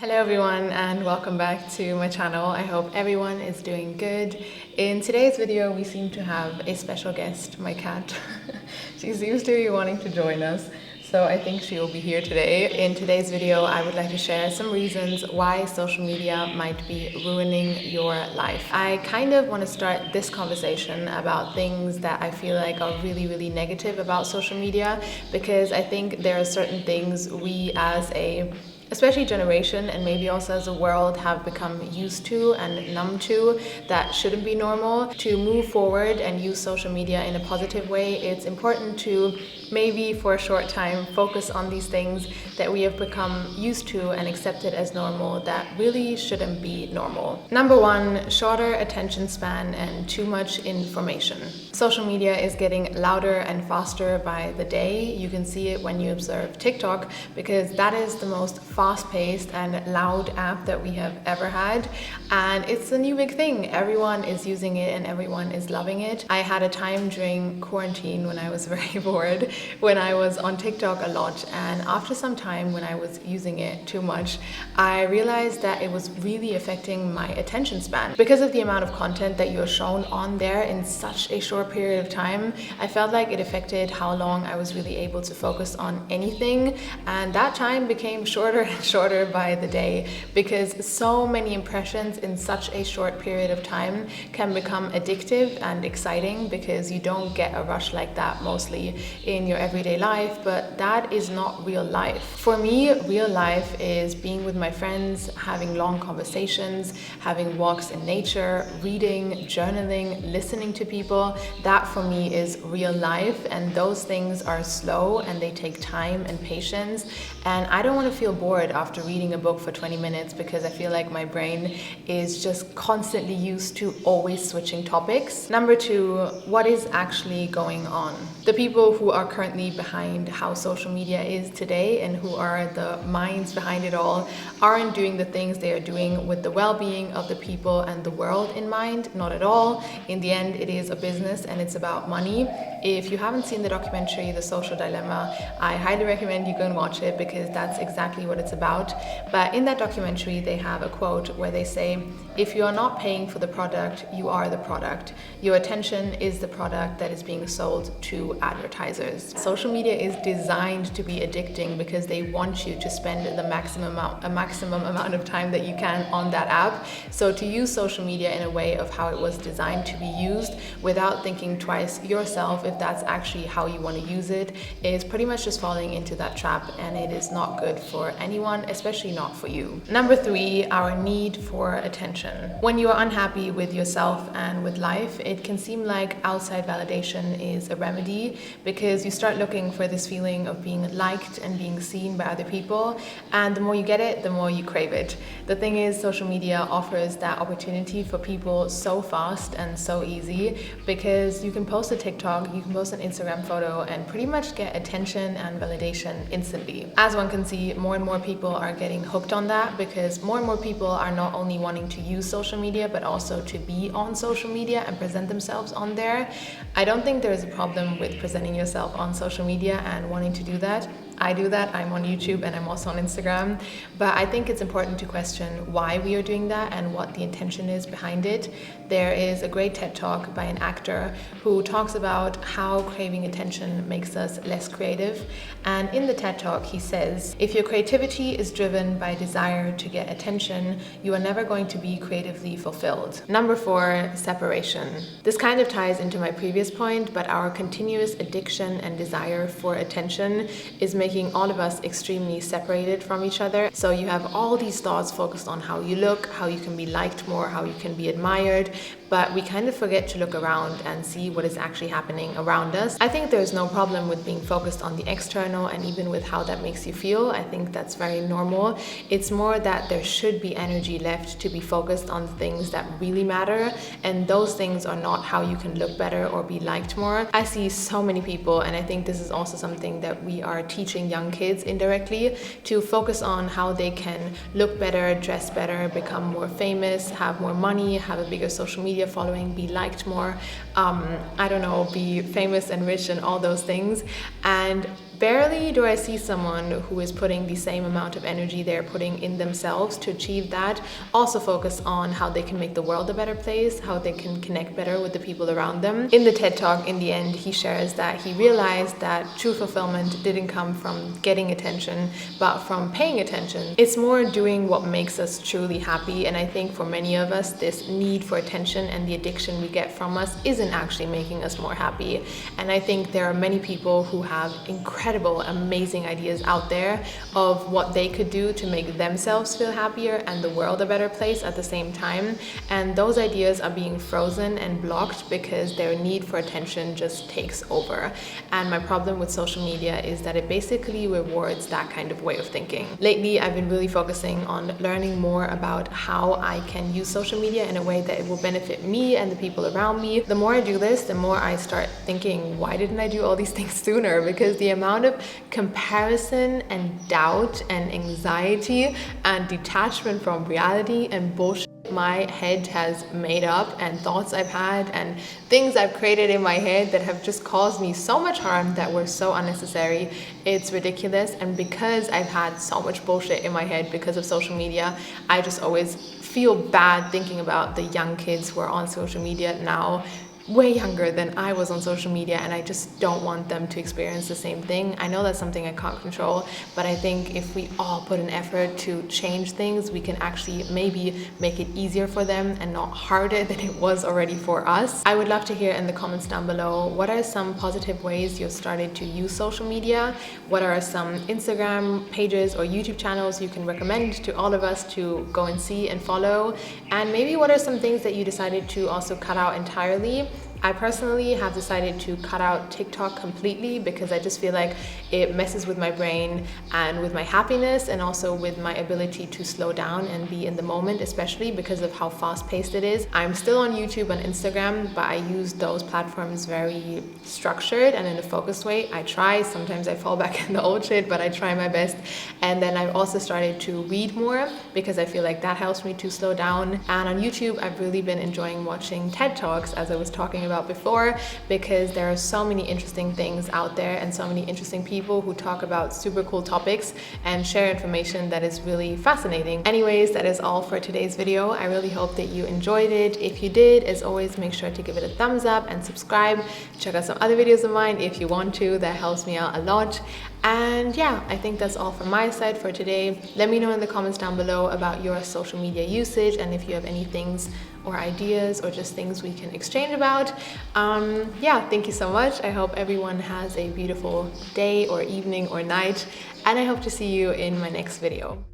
Hello everyone and welcome back to my channel. I hope everyone is doing good. In today's video we seem to have a special guest, my cat. She seems to be wanting to join us, so I think she will be here today. In today's video I would like to share some reasons why social media might be ruining your life. I kind of want to start this conversation about things that I feel like are really negative about social media, because I think there are certain things we as a especially generation and maybe also as a world have become used to and numb to that shouldn't be normal. To move forward and use social media in a positive way, it's important to maybe for a short time focus on these things that we have become used to and accepted as normal that really shouldn't be normal. Number one, shorter attention span and too much information. Social media is getting louder and faster by the day. You can see it when you observe TikTok, because that is the most fast-paced and loud app that we have ever had, and it's a new big thing. Everyone is using it and everyone is loving it. I had a time during quarantine when I was very bored, when I was on TikTok a lot, and after some time when I was using it too much, I realized that it was really affecting my attention span. Because of the amount of content that you're shown on there in such a short period of time, I felt like it affected how long I was really able to focus on anything, and that time became shorter and shorter by the day, because so many impressions in such a short period of time can become addictive and exciting, because you don't get a rush like that mostly in your everyday life, but that is not real life. For me, real life is being with my friends, having long conversations, having walks in nature, reading, journaling, listening to people. That for me is real life, and those things are slow and they take time and patience, and I don't want to feel bored after reading a book for 20 minutes, because I feel like my brain is just constantly used to always switching topics. Number two, what is actually going on? The people who are currently behind how social media is today and who are the minds behind it all aren't doing the things they are doing with the well-being of the people and the world in mind. Not at all. In the end, it is a business and it's about money. If you haven't seen the documentary The Social Dilemma, I highly recommend you go and watch it, because that's exactly what it's about. But in that documentary they have a quote where they say, if you are not paying for the product, you are the product. Your attention is the product that is being sold to advertisers. Social media is designed to be addicting because they want you to spend a maximum amount of time that you can on that app. So to use social media in a way of how it was designed to be used, without thinking twice yourself if that's actually how you want to use it, is pretty much just falling into that trap, and it is not good for anyone, especially not for you. Number three, our need for attention. When you are unhappy with yourself and with life, it can seem like outside validation is a remedy, because you start looking for this feeling of being liked and being seen by other people, and the more you get it, the more you crave it. The thing is, social media offers that opportunity for people so fast and so easy, because you can post a TikTok, you can post an Instagram photo and pretty much get attention and validation instantly. As one can see, more and more people are getting hooked on that, because more and more people are not only wanting to use social media but also to be on social media and present themselves on there. I don't think there is a problem with presenting yourself on social media and wanting to do that. I do that. I'm on YouTube and I'm also on Instagram, but I think it's important to question why we are doing that and what the intention is behind it. There is a great TED Talk by an actor who talks about how craving attention makes us less creative, and in the TED Talk he says, if your creativity is driven by desire to get attention, you are never going to be creatively fulfilled. Number four, separation. This kind of ties into my previous point, but our continuous addiction and desire for attention is making all of us extremely separated from each other. So you have all these thoughts focused on how you look, how you can be liked more, how you can be admired, but we kind of forget to look around and see what is actually happening around us. I think there's no problem with being focused on the external and even with how that makes you feel. I think that's very normal. It's more that there should be energy left to be focused on things that really matter, and those things are not how you can look better or be liked more. I see so many people, and I think this is also something that we are teaching young kids indirectly, to focus on how they can look better, dress better, become more famous, have more money, have a bigger social media following, be liked more, I don't know, be famous and rich and all those things. And barely do I see someone who is putting the same amount of energy they're putting in themselves to achieve that also focus on how they can make the world a better place, how they can connect better with the people around them. In the TED Talk, in the end, he shares that he realized that true fulfillment didn't come from getting attention, but from paying attention. It's more doing what makes us truly happy, and I think for many of us, this need for attention and the addiction we get from us isn't actually making us more happy. And I think there are many people who have incredible, amazing ideas out there of what they could do to make themselves feel happier and the world a better place at the same time. And those ideas are being frozen and blocked because their need for attention just takes over. And my problem with social media is that it basically rewards that kind of way of thinking. Lately, I've been really focusing on learning more about how I can use social media in a way that it will benefit me and the people around me. The more I do this, the more I start thinking, why didn't I do all these things sooner? Because the amount of comparison and doubt and anxiety and detachment from reality and bullshit my head has made up and thoughts I've had and things I've created in my head that have just caused me so much harm that were so unnecessary. It's ridiculous. And because I've had so much bullshit in my head because of social media, I just always feel bad thinking about the young kids who are on social media now, way younger than I was on social media, and I just don't want them to experience the same thing. I know that's something I can't control, but I think if we all put an effort to change things, we can actually maybe make it easier for them and not harder than it was already for us. I would love to hear in the comments down below, what are some positive ways you've started to use social media? What are some Instagram pages or YouTube channels you can recommend to all of us to go and see and follow? And maybe what are some things that you decided to also cut out entirely? I personally have decided to cut out TikTok completely because I just feel like it messes with my brain and with my happiness and also with my ability to slow down and be in the moment, especially because of how fast-paced it is. I'm still on YouTube and Instagram, but I use those platforms very structured and in a focused way. I try, sometimes I fall back in the old shit, but I try my best. And then I've also started to read more because I feel like that helps me to slow down. And on YouTube, I've really been enjoying watching TED Talks, as I was talking about before, because there are so many interesting things out there and so many interesting people who talk about super cool topics and share information that is really fascinating. Anyways, that is all for today's video. I really hope that you enjoyed it. If you did, as always, make sure to give it a thumbs up and subscribe. Check out some other videos of mine if you want to. That helps me out a lot. And yeah, I think that's all from my side for today. Let me know in the comments down below about your social media usage and if you have any things or ideas or just things we can exchange about. Yeah, thank you so much. I hope everyone has a beautiful day or evening or night, and I hope to see you in my next video.